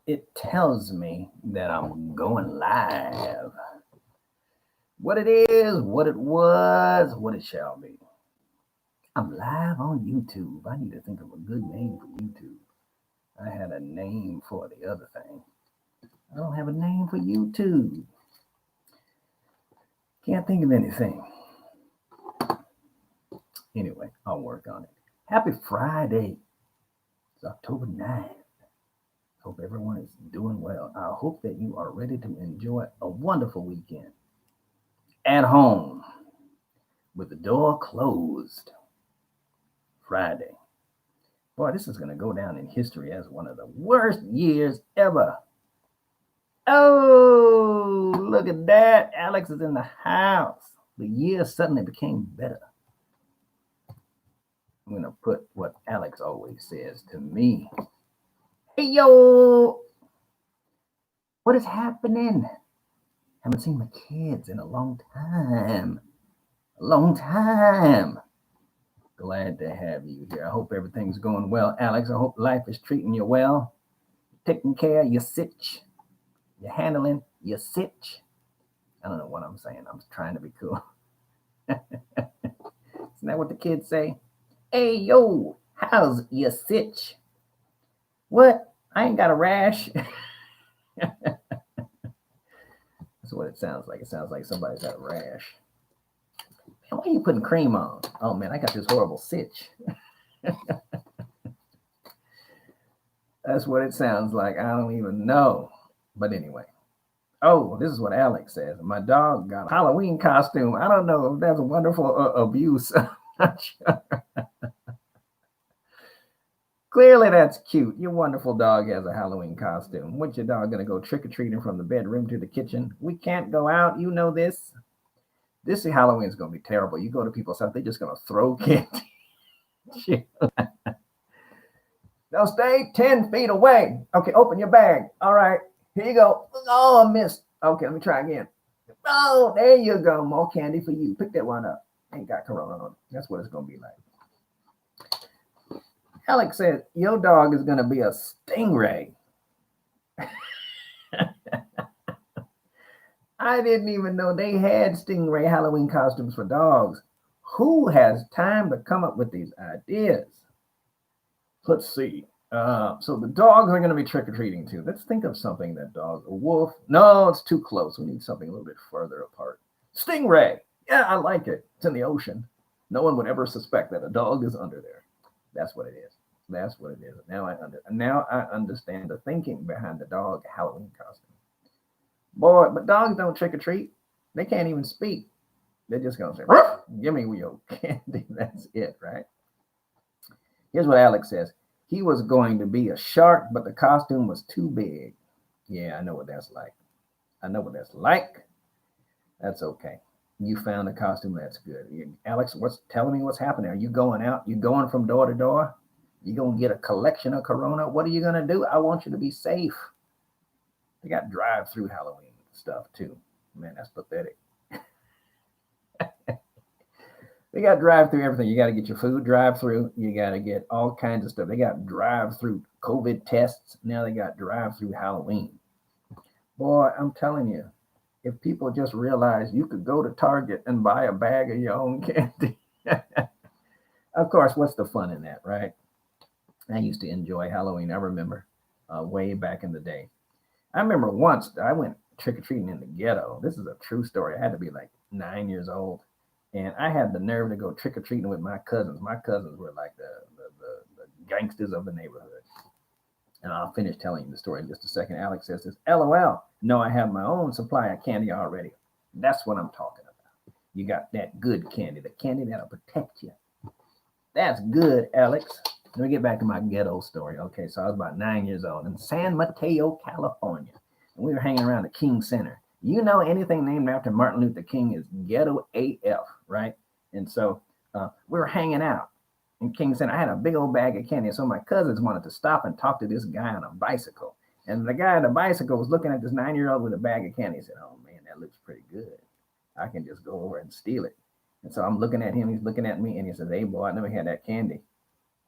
It tells me that I'm going live. What it is, what it was, what it shall be. I'm live on YouTube. I need to think of a good name for YouTube. I had a name for the other thing. I don't have a name for YouTube. Can't think of anything. Anyway, I'll work on it. Happy Friday. It's October 9th. Hope everyone is doing well. I hope that you are ready to enjoy a wonderful weekend at home with the door closed. Friday. Boy, this is going to go down in history as one of the worst years ever. Oh, look at that. Alex is in the house. The year suddenly became better. I'm going to put what Alex always says to me. Hey, yo, what is happening? Haven't seen my kids in a long time. A long time. Glad to have you here. I hope everything's going well, Alex. I hope life is treating you well. Taking care of your sitch. You're handling your sitch. I don't know what I'm saying. I'm trying to be cool. Isn't that what the kids say? Hey, yo, how's your sitch? What? I ain't got a rash. That's what it sounds like. It sounds like somebody's got a rash. Man, why are you putting cream on? Oh, man, I got this horrible sitch. That's what it sounds like. I don't even know. But anyway. Oh, this is what Alex says. My dog got a Halloween costume. I don't know if that's a wonderful abuse. I'm not sure. Clearly, that's cute. Your wonderful dog has a Halloween costume. What's your dog going to go trick or treating from the bedroom to the kitchen? We can't go out. You know this. This Halloween is going to be terrible. You go to people's house, they're just going to throw candy. Now stay 10 feet away. Okay, open your bag. All right, here you go. Oh, I missed. Okay, let me try again. Oh, there you go. More candy for you. Pick that one up. Ain't got corona on it. That's what it's going to be like. Alex said, your dog is going to be a stingray. I didn't even know they had stingray Halloween costumes for dogs. Who has time to come up with these ideas? Let's see. So the dogs are going to be trick or treating too. Let's think of something that dog. A wolf? No, it's too close. We need something a little bit further apart. Stingray. Yeah, I like it. It's in the ocean. No one would ever suspect that a dog is under there. That's what it is. That's what it is. Now I understand the thinking behind the dog Halloween costume. Boy, but dogs don't trick or treat. They can't even speak. They're just gonna say, "Ruff, give me your candy." That's it, right? Here's what Alex says. He was going to be a shark, but the costume was too big. Yeah, I know what that's like. I know what that's like. That's okay. You found a costume. That's good. Alex, what's telling me what's happening? Are you going out? You going from door to door? You gonna get a collection of Corona? What are you gonna do? I want you to be safe. They got drive-through Halloween stuff too. Man, that's pathetic. They got drive-through everything. You got to get your food drive-through. You got to get all kinds of stuff. They got drive-through COVID tests. Now they got drive-through Halloween. Boy, I'm telling you, if people just realize you could go to Target and buy a bag of your own candy. Of course, what's the fun in that, right? I used to enjoy Halloween. I remember way back in the day. I remember once I went trick or treating in the ghetto. This is a true story. I had to be like 9 years old, and I had the nerve to go trick or treating with my cousins. My cousins were like the gangsters of the neighborhood. And I'll finish telling you the story in just a second. Alex says this, LOL. No, I have my own supply of candy already. That's what I'm talking about. You got that good candy, the candy that'll protect you. That's good, Alex. Let me get back to my ghetto story. Okay, so I was about 9 years old in San Mateo, California. And we were hanging around the King Center. You know, anything named after Martin Luther King is ghetto AF, right? And so we were hanging out in King Center. I had a big old bag of candy. So my cousins wanted to stop and talk to this guy on a bicycle. And the guy on the bicycle was looking at this 9-year-old with a bag of candy. He said, oh, man, that looks pretty good. I can just go over and steal it. And so I'm looking at him. He's looking at me. And he says, hey, boy, I never had that candy.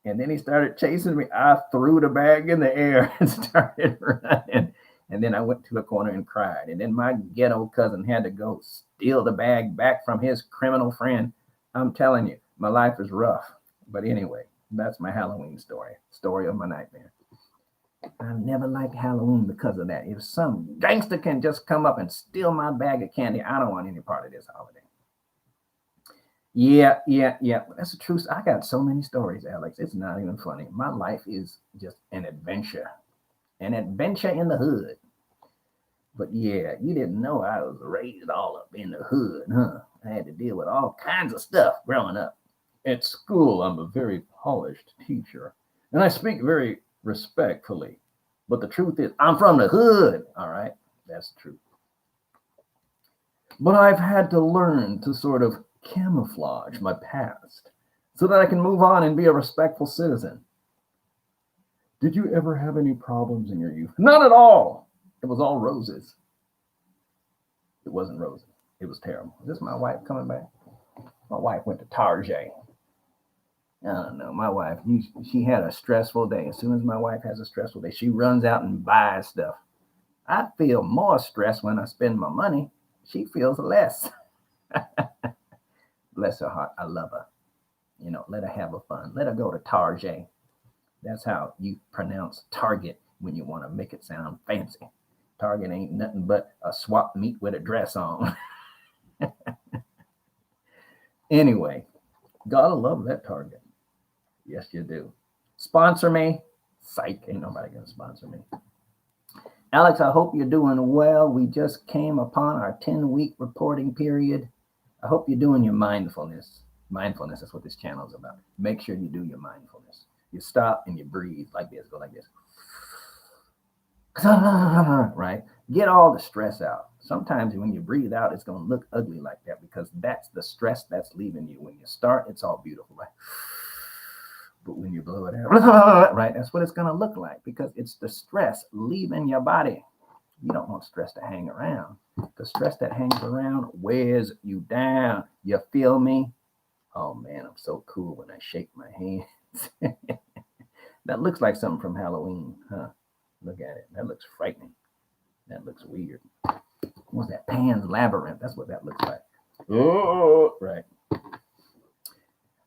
And then he started chasing me. I threw the bag in the air and started running. And then I went to a corner and cried. And then my ghetto cousin had to go steal the bag back from his criminal friend. I'm telling you, my life is rough. But anyway, that's my Halloween story of my nightmare. I never liked Halloween because of that. If some gangster can just come up and steal my bag of candy, I don't want any part of this holiday. Yeah. That's the truth. I got so many stories, Alex. It's not even funny. My life is just an adventure in the hood. But yeah, you didn't know I was raised all up in the hood, huh? I had to deal with all kinds of stuff growing up. At school, I'm a very polished teacher, and I speak very respectfully. But the truth is, I'm from the hood, all right? That's the truth. But I've had to learn to sort of camouflage my past so that I can move on and be a respectful citizen. Did you ever have any problems in your youth? Not at all. It was all roses. It wasn't roses. It was terrible. Is this my wife coming back? My wife went to Target. I don't know. My wife, she had a stressful day. As soon as my wife has a stressful day, she runs out and buys stuff. I feel more stressed when I spend my money. She feels less. Bless her heart. I love her. Let her have a fun. Let her go to Target. That's how you pronounce Target when you want to make it sound fancy. Target ain't nothing but a swap meet with a dress on. Anyway, gotta love that Target. Yes, you do. Sponsor me. Psych, ain't nobody gonna sponsor me. Alex, I hope you're doing well. We just came upon our 10-week reporting period. I hope you're doing your mindfulness. Mindfulness is what this channel is about. Make sure you do your mindfulness. You stop and you breathe like this, go like this. Right? Get all the stress out. Sometimes when you breathe out, it's going to look ugly like that because that's the stress that's leaving you. When you start, it's all beautiful, right? But when you blow it out, right, that's what it's going to look like because it's the stress leaving your body. You don't want stress to hang around. The stress that hangs around wears you down. You feel me? Oh man, I'm so cool when I shake my hands. That looks like something from Halloween, huh? Look at it. That looks frightening. That looks weird. What's that? Pan's Labyrinth. That's what that looks like. Oh, right.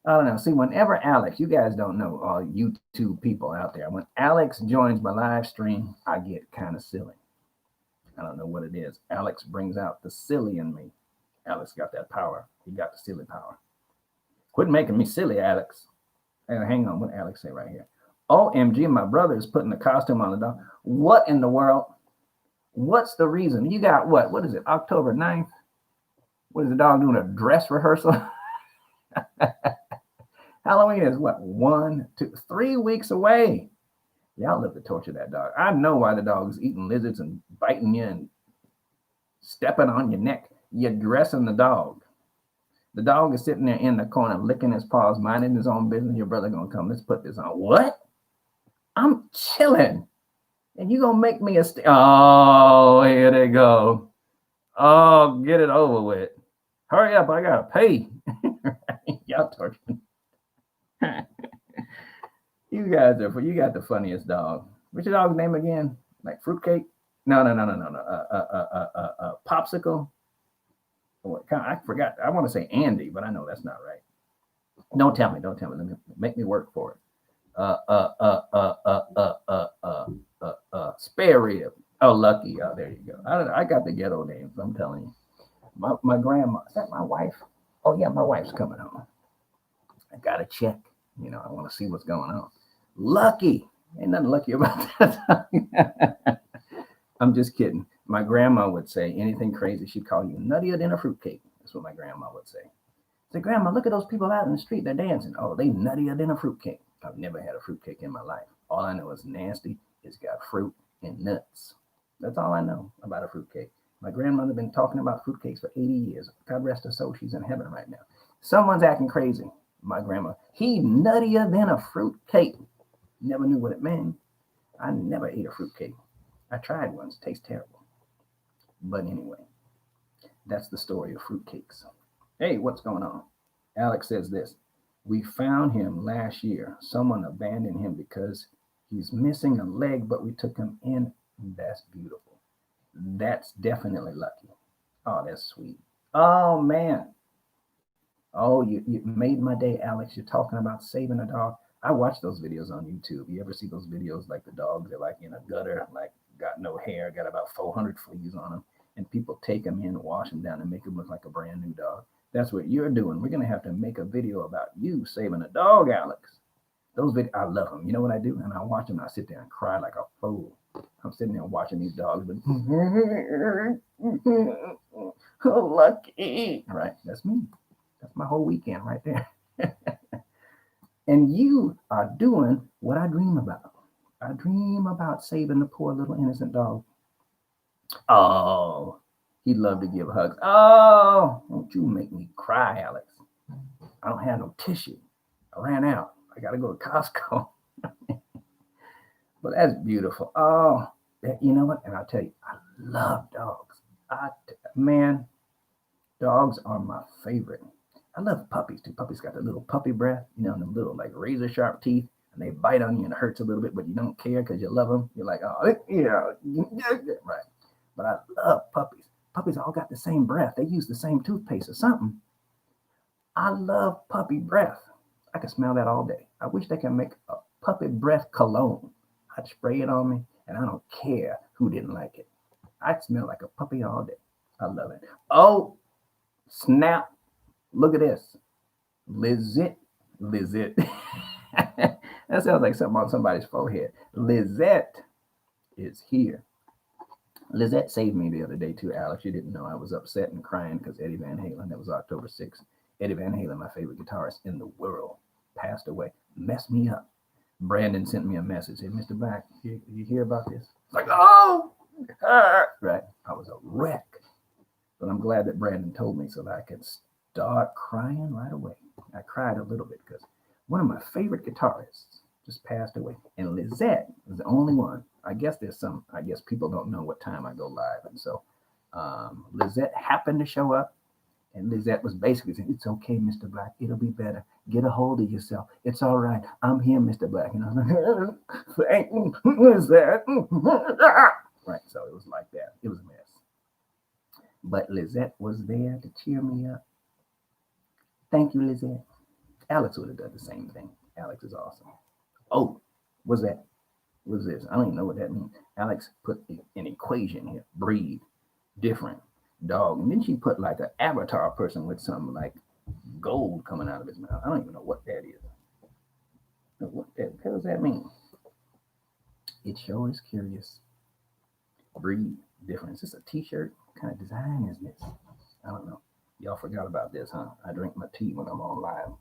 I don't know. See, whenever Alex, you guys don't know, all YouTube people out there, when Alex joins my live stream, I get kind of silly. I don't know what it is. Alex brings out the silly in me. Alex got that power. He got the silly power. Quit making me silly, Alex. And hang on, what did Alex say right here? OMG, my brother is putting the costume on the dog. What in the world? What's the reason? You got what? What is it? October 9th? What is the dog doing? A dress rehearsal? Halloween is what? 1, 2, 3 weeks away. Y'all live to torture that dog. I know why the dog's eating lizards and biting you and stepping on your neck. You're dressing the dog. The dog is sitting there in the corner, licking his paws, minding his own business. Your brother gonna come. Let's put this on. What? I'm chilling. And you gonna make me oh, here they go. Oh, get it over with. Hurry up, I gotta pay. Y'all torturing. You guys you got the funniest dog. What's your dog's name again? Like fruitcake? No. Popsicle. I forgot. I want to say Andy, but I know that's not right. Don't tell me. Let me make me work for it. Spare rib. Oh, Lucky. Oh, there you go. I got the ghetto names. I'm telling you. My grandma. Is that my wife? Oh yeah, my wife's coming home. I gotta check. I want to see what's going on. Lucky. Ain't nothing lucky about that. I'm just kidding. My grandma would say anything crazy. She'd call you nuttier than a fruitcake. That's what my grandma would say. Say, Grandma, look at those people out in the street. They're dancing. Oh, they nuttier than a fruitcake. I've never had a fruitcake in my life. All I know is nasty. It's got fruit and nuts. That's all I know about a fruitcake. My grandmother been talking about fruitcakes for 80 years. God rest her soul. She's in heaven right now. Someone's acting crazy. My grandma. He nuttier than a fruitcake. Never knew what it meant. I never ate a fruitcake. I tried once. Tastes terrible. But anyway, that's the story of fruitcakes. Hey, what's going on? Alex says this. We found him last year. Someone abandoned him because he's missing a leg, but we took him in. That's beautiful. That's definitely lucky. Oh, that's sweet. Oh man. Oh, you made my day, Alex. You're talking about saving a dog. I watch those videos on YouTube. You ever see those videos like the dogs are like in a gutter, like got no hair, got about 400 fleas on them, and people take them in, wash them down, and make them look like a brand new dog. That's what you're doing. We're gonna have to make a video about you saving a dog, Alex. Those videos, I love them. You know what I do? And I watch them. And I sit there and cry like a fool. I'm sitting there watching these dogs, but oh, lucky, right? That's me. That's my whole weekend right there. And you are doing what I dream about. I dream about saving the poor little innocent dog. Oh, he'd love to give hugs. Oh, don't you make me cry, Alex. I don't have no tissue. I ran out. I got to go to Costco. But that's beautiful. Oh, you know what? And I'll tell you, I love dogs. Man, dogs are my favorite. I love puppies too. Puppies got the little puppy breath, them little like razor sharp teeth, and they bite on you and it hurts a little bit, but you don't care because you love them. You're like, oh, yeah, right. But I love puppies. Puppies all got the same breath. They use the same toothpaste or something. I love puppy breath. I can smell that all day. I wish they can make a puppy breath cologne. I'd spray it on me, and I don't care who didn't like it. I smell like a puppy all day. I love it. Oh, snap. Look at this. Lizette. Lizette. That sounds like something on somebody's forehead. Lizette is here. Lizette saved me the other day too, Alex. You didn't know I was upset and crying because Eddie Van Halen, that was October 6th. Eddie Van Halen, my favorite guitarist in the world, passed away. Messed me up. Brandon sent me a message. Hey, Mr. Black, you hear about this? Like, oh, right. I was a wreck. But I'm glad that Brandon told me so that I could start crying right away. I cried a little bit because one of my favorite guitarists just passed away. And Lizette was the only one. I guess people don't know what time I go live. And so Lizette happened to show up. And Lizette was basically saying, it's okay, Mr. Black. It'll be better. Get a hold of yourself. It's all right. I'm here, Mr. Black. And I was like, thank you, Lizette. Right. So it was like that. It was a mess. But Lizette was there to cheer me up. Thank you, Lizette. Alex would have done the same thing. Alex is awesome. Oh, what's that? What's this? I don't even know what that means. Alex put an equation here. Breed, different, dog. And then she put like an avatar person with some like gold coming out of his mouth. I don't even know what that is. What does that mean? It sure is curious. Breed, different. Is this a t-shirt? What kind of design is this? I don't know. Y'all forgot about this, huh? I drink my tea when I'm on live.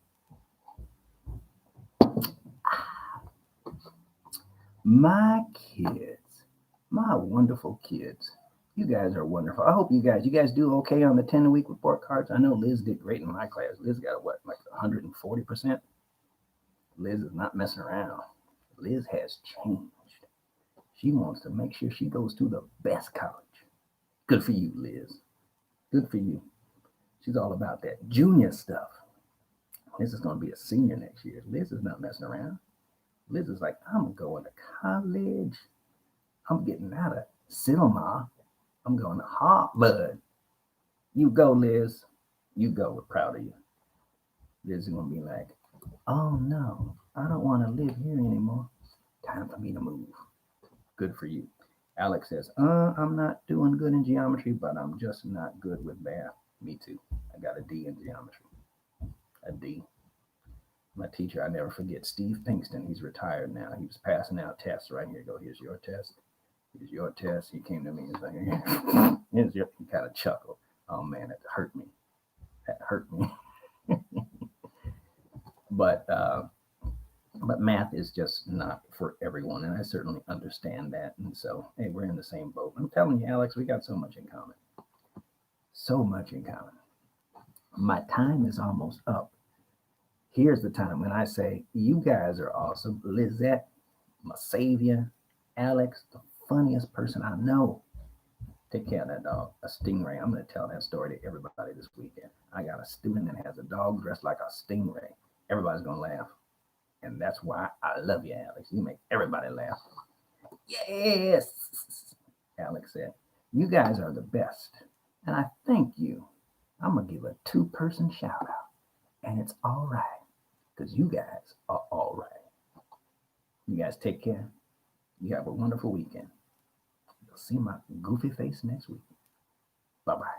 My kids, my wonderful kids. You guys are wonderful. I hope you guys do okay on the 10-week report cards. I know Liz did great in my class. Liz got what, like 140%? Liz is not messing around. Liz has changed. She wants to make sure she goes to the best college. Good for you, Liz. Good for you. She's all about that junior stuff. Liz is going to be a senior next year. Liz is not messing around. Liz is like, I'm going to college. I'm getting out of cinema. I'm going to Harvard. You go, Liz. You go. We're proud of you. Liz is going to be like, oh, no, I don't want to live here anymore. Time for me to move. Good for you. Alex says, I'm not doing good in geometry, but I'm just not good with math. Me too. I got a D in geometry. A D. My teacher, I never forget, Steve Pinkston. He's retired now. He was passing out tests. Right here, go. Here's your test. Here's your test. He came to me and was like, here's your. He kind of chuckled. Oh man, that hurt me. That hurt me. But math is just not for everyone, and I certainly understand that. And so, hey, we're in the same boat. I'm telling you, Alex, we got so much in common. So much in common. My time is almost up. Here's the time when I say, you guys are awesome. Lizette, my savior. Alex, the funniest person I know. Take care of that dog, a stingray. I'm going to tell that story to everybody this weekend. I got a student that has a dog dressed like a stingray. everybody's gonna laugh. And that's why I love you, Alex. You make everybody laugh. Yes, Alex said. You guys are the best. And I thank you. I'm gonna give a two-person shout out. And it's all right. Because you guys are all right. You guys take care. You have a wonderful weekend. You'll see my goofy face next week. Bye bye.